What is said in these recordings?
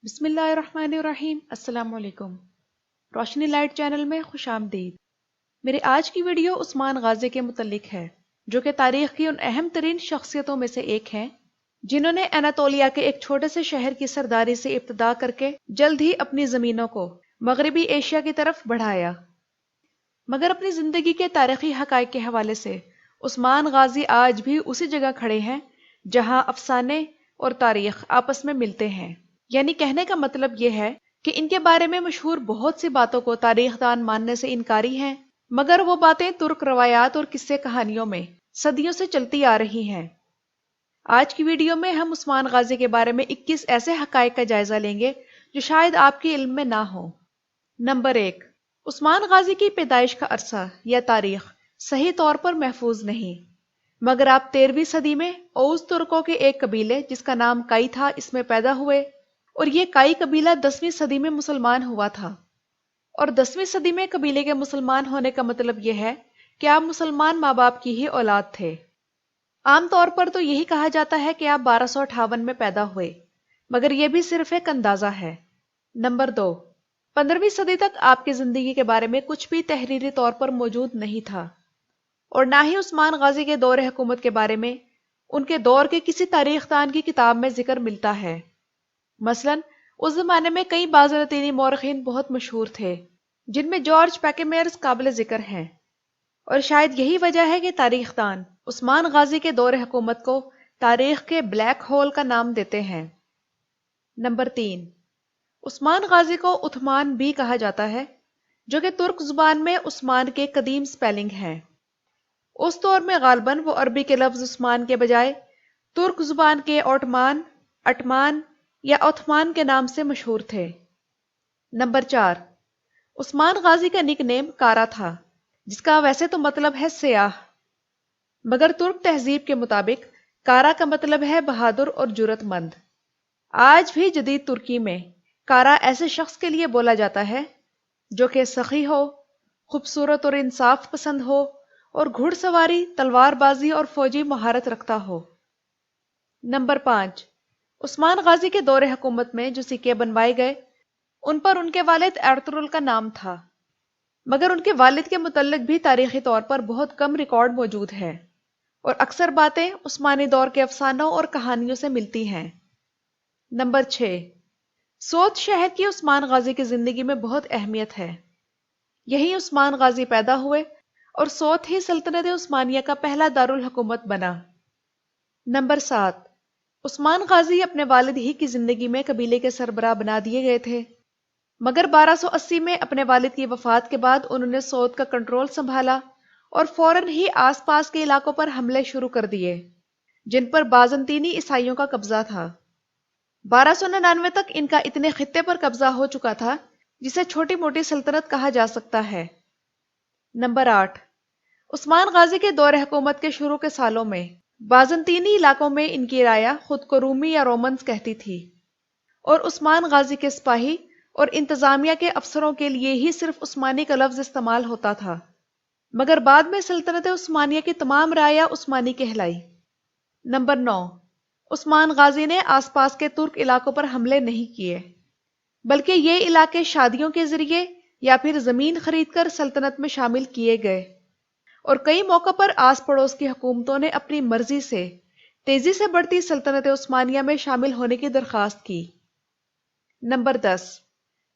بسم اللہ الرحمن الرحیم۔ السلام علیکم۔ روشنی لائٹ چینل میں خوش آمدید۔ میری آج کی ویڈیو عثمان غازی کے متعلق ہے، جو کہ تاریخ کی ان اہم ترین شخصیتوں میں سے ایک ہیں جنہوں نے اناطولیہ کے ایک چھوٹے سے شہر کی سرداری سے ابتدا کر کے جلد ہی اپنی زمینوں کو مغربی ایشیا کی طرف بڑھایا۔ مگر اپنی زندگی کے تاریخی حقائق کے حوالے سے عثمان غازی آج بھی اسی جگہ کھڑے ہیں جہاں افسانے اور تاریخ آپس میں ملتے ہیں۔ یعنی کہنے کا مطلب یہ ہے کہ ان کے بارے میں مشہور بہت سی باتوں کو تاریخ دان ماننے سے انکاری ہیں، مگر وہ باتیں ترک روایات اور قصے کہانیوں میں صدیوں سے چلتی آ رہی ہیں۔ آج کی ویڈیو میں ہم عثمان غازی کے بارے میں 21 ایسے حقائق کا جائزہ لیں گے جو شاید آپ کے علم میں نہ ہوں۔ نمبر 1، عثمان غازی کی پیدائش کا عرصہ یا تاریخ صحیح طور پر محفوظ نہیں، مگر آپ 13ویں صدی میں اوز ترکوں کے ایک قبیلے جس کا نام کائی تھا اس میں پیدا ہوئے، اور یہ کائی قبیلہ 10ویں صدی میں مسلمان ہوا تھا۔ اور 10ویں صدی میں قبیلے کے مسلمان ہونے کا مطلب یہ ہے کہ آپ مسلمان ماں باپ کی ہی اولاد تھے۔ عام طور پر تو یہی کہا جاتا ہے کہ آپ 1258 میں پیدا ہوئے، مگر یہ بھی صرف ایک اندازہ ہے۔ نمبر 2، 15ویں صدی تک آپ کی زندگی کے بارے میں کچھ بھی تحریری طور پر موجود نہیں تھا، اور نہ ہی عثمان غازی کے دور حکومت کے بارے میں ان کے دور کے کسی تاریخ دان کی کتاب میں ذکر ملتا ہے۔ مثلاً اس زمانے میں کئی بازنطینی مورخین بہت مشہور تھے، جن میں جارج پیکمیرز قابل ذکر ہیں، اور شاید یہی وجہ ہے کہ تاریخ دان عثمان غازی کے دور حکومت کو تاریخ کے بلیک ہول کا نام دیتے ہیں۔ نمبر 3، عثمان غازی کو عثمان بھی کہا جاتا ہے، جو کہ ترک زبان میں عثمان کے قدیم سپیلنگ ہے۔ اس دور میں غالباً وہ عربی کے لفظ عثمان کے بجائے ترک زبان کے اوٹمان، اٹمان یا عثمان کے نام سے مشہور تھے۔ نمبر 4، عثمان غازی کا نک نیم کارا تھا، جس کا ویسے تو مطلب ہے سیاح، مگر ترک تہذیب کے مطابق کارا کا مطلب ہے بہادر اور جرأت مند۔ آج بھی جدید ترکی میں کارا ایسے شخص کے لیے بولا جاتا ہے جو کہ سخی ہو، خوبصورت اور انصاف پسند ہو، اور گھڑ سواری، تلوار بازی اور فوجی مہارت رکھتا ہو۔ نمبر 5، عثمان غازی کے دور حکومت میں جو سکے بنوائے گئے ان پر ان کے والد ارطغرل کا نام تھا، مگر ان کے والد کے متعلق بھی تاریخی طور پر بہت کم ریکارڈ موجود ہے، اور اکثر باتیں عثمانی دور کے افسانوں اور کہانیوں سے ملتی ہیں۔ نمبر 6، سوت شہر کی عثمان غازی کی زندگی میں بہت اہمیت ہے۔ یہی عثمان غازی پیدا ہوئے اور سوت ہی سلطنت عثمانیہ کا پہلا دارالحکومت بنا۔ نمبر 7، عثمان غازی اپنے والد ہی کی زندگی میں قبیلے کے سربراہ بنا دیے گئے تھے، مگر 1280 میں اپنے والد کی وفات کے بعد انہوں نے سوت کا کنٹرول سنبھالا اور فوراً ہی آس پاس کے علاقوں پر حملے شروع کر دیے، جن پر بازنطینی عیسائیوں کا قبضہ تھا۔ 1299 تک ان کا اتنے خطے پر قبضہ ہو چکا تھا جسے چھوٹی موٹی سلطنت کہا جا سکتا ہے۔ نمبر 8، عثمان غازی کے دور حکومت کے شروع کے سالوں میں بازنطینی علاقوں میں ان کی رایا خود کو رومی یا رومنز کہتی تھی، اور عثمان غازی کے سپاہی اور انتظامیہ کے افسروں کے لیے ہی صرف عثمانی کا لفظ استعمال ہوتا تھا، مگر بعد میں سلطنت عثمانیہ کی تمام رایا عثمانی کہلائی۔ نمبر 9، عثمان غازی نے آس پاس کے ترک علاقوں پر حملے نہیں کیے، بلکہ یہ علاقے شادیوں کے ذریعے یا پھر زمین خرید کر سلطنت میں شامل کیے گئے، اور کئی موقع پر آس پڑوس کی حکومتوں نے اپنی مرضی سے تیزی سے بڑھتی سلطنت عثمانیہ میں شامل ہونے کی درخواست کی۔ نمبر 10،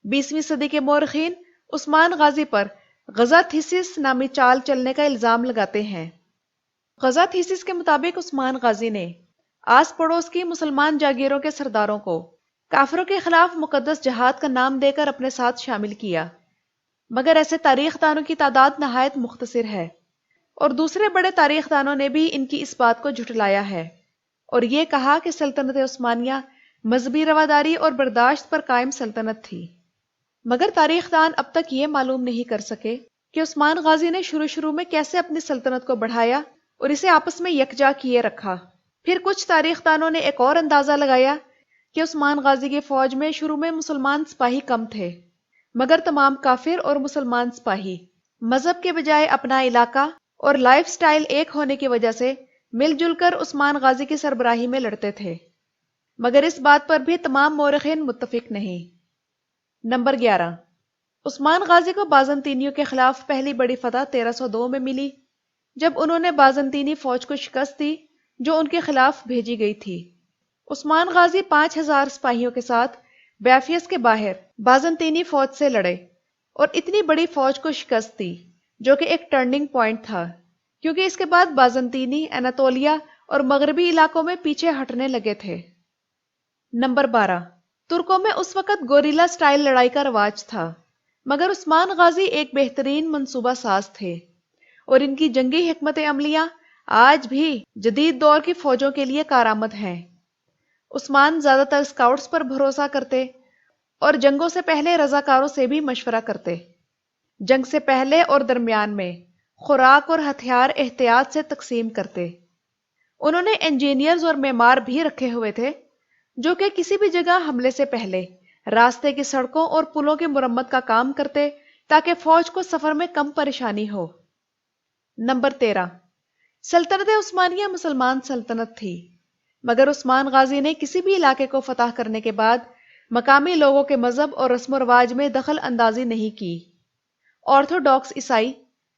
20ویں صدی کے مورخین عثمان غازی پر غزہ تھیسس نامی چال چلنے کا الزام لگاتے ہیں۔ غزہ تھیسس کے مطابق عثمان غازی نے آس پڑوس کی مسلمان جاگیروں کے سرداروں کو کافروں کے خلاف مقدس جہاد کا نام دے کر اپنے ساتھ شامل کیا، مگر ایسے تاریخ دانوں کی تعداد نہایت مختصر ہے، اور دوسرے بڑے تاریخ دانوں نے بھی ان کی اس بات کو جھٹلایا ہے اور یہ کہا کہ سلطنت عثمانیہ مذہبی رواداری اور برداشت پر قائم سلطنت تھی۔ مگر تاریخ دان اب تک یہ معلوم نہیں کر سکے کہ عثمان غازی نے شروع میں کیسے اپنی سلطنت کو بڑھایا اور اسے آپس میں یکجا کیے رکھا۔ پھر کچھ تاریخ دانوں نے ایک اور اندازہ لگایا کہ عثمان غازی کی فوج میں شروع میں مسلمان سپاہی کم تھے، مگر تمام کافر اور مسلمان سپاہی مذہب کے بجائے اپنا علاقہ اور لائف سٹائل ایک ہونے کی وجہ سے مل جل کر عثمان غازی کی سربراہی میں لڑتے تھے۔ مگر اس بات پر بھی تمام مورخین متفق نہیں۔ نمبر 11، عثمان غازی کو بازنطینیوں کے خلاف پہلی بڑی فتح 1302 میں ملی، جب انہوں نے بازنطینی فوج کو شکست دی جو ان کے خلاف بھیجی گئی تھی۔ عثمان غازی 5000 سپاہیوں کے ساتھ بیفیس کے باہر بازنطینی فوج سے لڑے اور اتنی بڑی فوج کو شکست دی، جو کہ ایک ٹرننگ پوائنٹ تھا، کیونکہ اس کے بعد بازنطینی اناطولیہ اور مغربی علاقوں میں پیچھے ہٹنے لگے تھے۔ نمبر 12، ترکوں میں اس وقت گوریلا سٹائل لڑائی کا رواج تھا، مگر عثمان غازی ایک بہترین منصوبہ ساز تھے اور ان کی جنگی حکمت عملیاں آج بھی جدید دور کی فوجوں کے لیے کارآمد ہیں۔ عثمان زیادہ تر اسکاؤٹس پر بھروسہ کرتے اور جنگوں سے پہلے رضاکاروں سے بھی مشورہ کرتے۔ جنگ سے پہلے اور درمیان میں خوراک اور ہتھیار احتیاط سے تقسیم کرتے۔ انہوں نے انجینئرز اور معمار بھی رکھے ہوئے تھے جو کہ کسی بھی جگہ حملے سے پہلے راستے کی سڑکوں اور پلوں کی مرمت کا کام کرتے تاکہ فوج کو سفر میں کم پریشانی ہو۔ نمبر 13، سلطنت عثمانیہ مسلمان سلطنت تھی، مگر عثمان غازی نے کسی بھی علاقے کو فتح کرنے کے بعد مقامی لوگوں کے مذہب اور رسم و رواج میں دخل اندازی نہیں کی۔ آرتھوڈاکس عیسائی،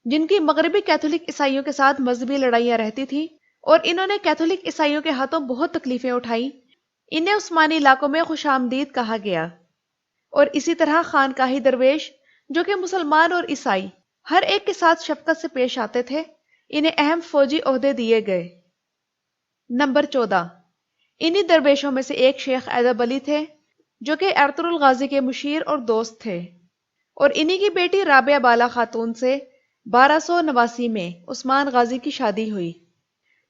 جن کی مغربی کیتھولک عیسائیوں کے ساتھ مذہبی لڑائیاں رہتی تھیں اور انہوں نے کیتھولک عیسائیوں کے ہاتھوں بہت تکلیفیں اٹھائیں، انہیں عثمانی علاقوں میں خوش آمدید کہا گیا، اور اسی طرح خانقاہی درویش جو کہ مسلمان اور عیسائی ہر ایک کے ساتھ شفقت سے پیش آتے تھے، انہیں اہم فوجی عہدے دیے گئے۔ نمبر 14، انہی درویشوں میں سے ایک شیخ ایدب علی تھے جو کہ ارطغرل غازی کے مشیر اور دوست تھے، اور انہی کی بیٹی رابعہ بالا خاتون سے 1289 میں عثمان غازی کی شادی ہوئی،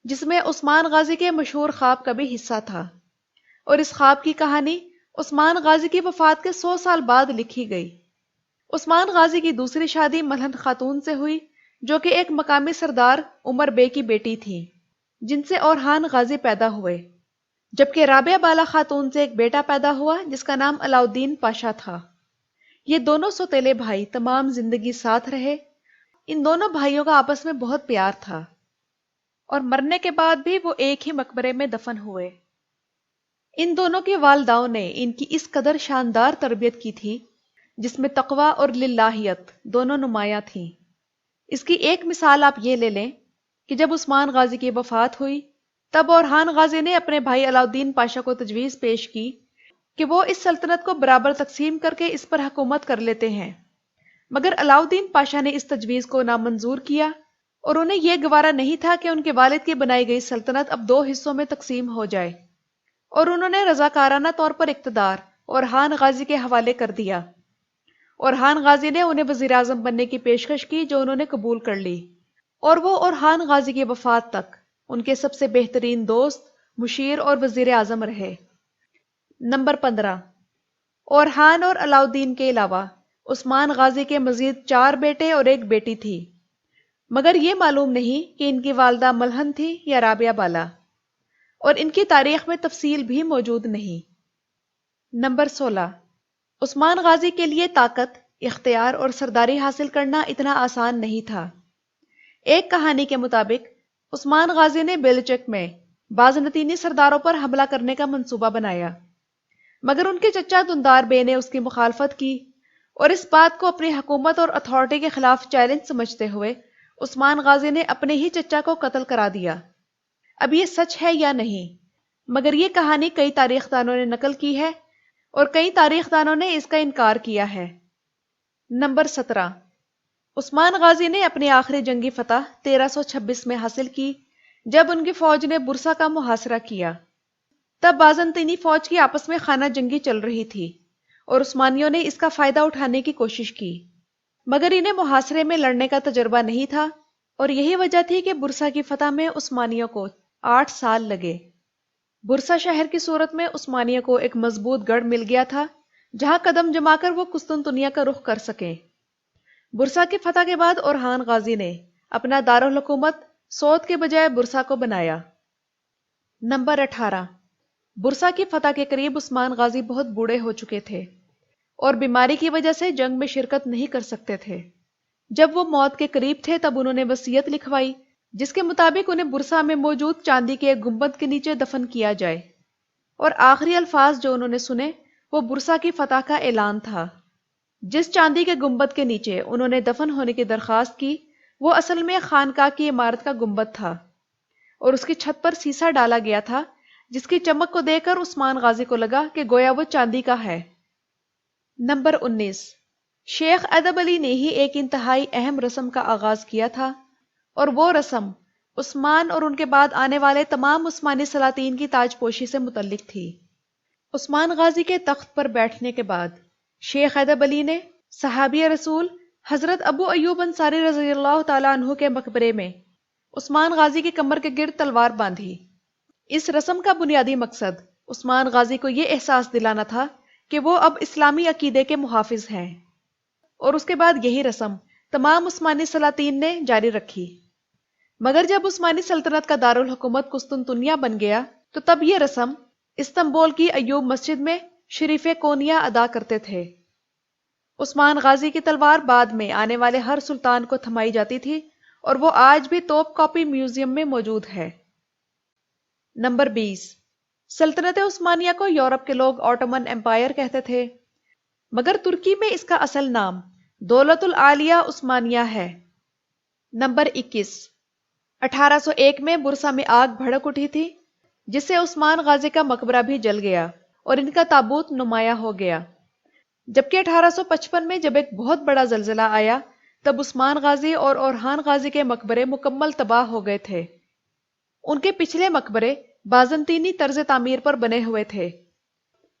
جس میں عثمان غازی کے مشہور خواب کا بھی حصہ تھا، اور اس خواب کی کہانی عثمان غازی کی وفات کے 100 سال بعد لکھی گئی۔ عثمان غازی کی دوسری شادی ملہن خاتون سے ہوئی جو کہ ایک مقامی سردار عمر بے کی بیٹی تھی، جن سے اورحان غازی پیدا ہوئے، جبکہ رابعہ بالا خاتون سے ایک بیٹا پیدا ہوا جس کا نام علاؤالدین پاشا تھا۔ یہ دونوں سوتیلے بھائی تمام زندگی ساتھ رہے۔ ان دونوں بھائیوں کا آپس میں بہت پیار تھا اور مرنے کے بعد بھی وہ ایک ہی مقبرے میں دفن ہوئے۔ ان دونوں کی والداؤں نے ان کی اس قدر شاندار تربیت کی تھی جس میں تقویٰ اور للہیت دونوں نمایاں تھیں۔ اس کی ایک مثال آپ یہ لے لیں کہ جب عثمان غازی کی وفات ہوئی تب اورحان غازی نے اپنے بھائی علاؤالدین پاشا کو تجویز پیش کی کہ وہ اس سلطنت کو برابر تقسیم کر کے اس پر حکومت کر لیتے ہیں، مگر علاؤالدین پاشا نے اس تجویز کو نامنظور کیا اور انہیں یہ گوارا نہیں تھا کہ ان کے والد کی بنائی گئی سلطنت اب 2 حصوں میں تقسیم ہو جائے، اور انہوں نے رضاکارانہ طور پر اقتدار اورحان غازی کے حوالے کر دیا۔ اورحان غازی نے انہیں وزیر اعظم بننے کی پیشکش کی جو انہوں نے قبول کر لی، اور وہ اورحان غازی کی وفات تک ان کے سب سے بہترین دوست، مشیر اور وزیر اعظم رہے۔ نمبر 15، اورحان اور علاؤالدین کے علاوہ عثمان غازی کے مزید 4 بیٹے اور 1 بیٹی تھی، مگر یہ معلوم نہیں کہ ان کی والدہ ملہن تھی یا رابعہ بالا، اور ان کی تاریخ میں تفصیل بھی موجود نہیں۔ نمبر 16، عثمان غازی کے لیے طاقت، اختیار اور سرداری حاصل کرنا اتنا آسان نہیں تھا۔ ایک کہانی کے مطابق عثمان غازی نے بیلچک میں بازنطینی سرداروں پر حملہ کرنے کا منصوبہ بنایا، مگر ان کے چچا دندار بے نے اس کی مخالفت کی، اور اس بات کو اپنی حکومت اور اتھارٹی کے خلاف چیلنج سمجھتے ہوئے عثمان غازی نے اپنے ہی چچا کو قتل کرا دیا۔ اب یہ سچ ہے یا نہیں، مگر یہ کہانی کئی تاریخ دانوں نے نقل کی ہے اور کئی تاریخ دانوں نے اس کا انکار کیا ہے۔ نمبر 17، عثمان غازی نے اپنی آخری جنگی فتح 1326 میں حاصل کی جب ان کی فوج نے برسا کا محاصرہ کیا۔ تب بازنطینی فوج کی آپس میں خانہ جنگی چل رہی تھی اور عثمانیوں نے اس کا فائدہ اٹھانے کی کوشش کی، مگر انہیں محاصرے میں لڑنے کا تجربہ نہیں تھا، اور یہی وجہ تھی کہ برسا کی فتح میں عثمانیوں کو 8 سال لگے۔ برسا شہر کی صورت میں عثمانیوں کو ایک مضبوط گڑھ مل گیا تھا جہاں قدم جما کر وہ قسطنطنیہ کا رخ کر سکیں۔ برسا کی فتح کے بعد اورحان غازی نے اپنا دارالحکومت سوت کے بجائے برسا کو بنایا۔ نمبر 18، برسا کی فتح کے قریب عثمان غازی بہت بوڑھے ہو چکے تھے اور بیماری کی وجہ سے جنگ میں شرکت نہیں کر سکتے تھے۔ جب وہ موت کے قریب تھے تب انہوں نے وصیت لکھوائی جس کے مطابق انہیں برسا میں موجود چاندی کے ایک گنبد کے نیچے دفن کیا جائے۔ اور آخری الفاظ جو انہوں نے سنے وہ برسا کی فتح کا اعلان تھا۔ جس چاندی کے گنبد کے نیچے انہوں نے دفن ہونے کی درخواست کی وہ اصل میں خانقاہ کی عمارت کا گنبد تھا، اور اس کی چھت پر سیسا ڈالا گیا تھا جس کی چمک کو دیکھ کر عثمان غازی کو لگا کہ گویا وہ چاندی کا ہے۔ نمبر 19، شیخ ادب علی نے ہی ایک انتہائی اہم رسم کا آغاز کیا تھا، اور وہ رسم عثمان اور ان کے بعد آنے والے تمام عثمانی سلاطین کی تاج پوشی سے متعلق تھی۔ عثمان غازی کے تخت پر بیٹھنے کے بعد شیخ ادب علی نے صحابی رسول حضرت ابو ایوب انصاری رضی اللہ تعالیٰ عنہ کے مقبرے میں عثمان غازی کی کمر کے گرد تلوار باندھی۔ اس رسم کا بنیادی مقصد عثمان غازی کو یہ احساس دلانا تھا کہ وہ اب اسلامی عقیدے کے محافظ ہیں، اور اس کے بعد یہی رسم تمام عثمانی سلاطین نے جاری رکھی۔ مگر جب عثمانی سلطنت کا دارالحکومت قسطنطنیہ بن گیا تو تب یہ رسم استنبول کی ایوب مسجد میں شریف کونیا ادا کرتے تھے۔ عثمان غازی کی تلوار بعد میں آنے والے ہر سلطان کو تھمائی جاتی تھی، اور وہ آج بھی توپ کاپی میوزیم میں موجود ہے۔ نمبر 20، سلطنت عثمانیہ کو یورپ کے لوگ آٹومن امپائر کہتے تھے، مگر ترکی میں اس کا اصل نام دولت العالیہ عثمانیہ ہے۔ نمبر 21، 1801 میں برسا میں آگ بھڑک اٹھی تھی جس سے عثمان غازی کا مقبرہ بھی جل گیا اور ان کا تابوت نمایاں ہو گیا، جبکہ 1855 میں جب ایک بہت بڑا زلزلہ آیا تب عثمان غازی اور اورحان غازی کے مقبرے مکمل تباہ ہو گئے تھے۔ ان کے پچھلے مقبرے بازنطینی طرز تعمیر پر بنے ہوئے تھے،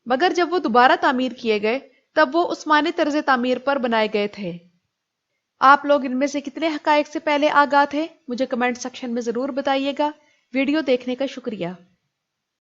مگر جب وہ دوبارہ تعمیر کیے گئے تب وہ عثمانی طرز تعمیر پر بنائے گئے تھے۔ آپ لوگ ان میں سے کتنے حقائق سے پہلے آگاہ تھے مجھے کمنٹ سیکشن میں ضرور بتائیے گا۔ ویڈیو دیکھنے کا شکریہ۔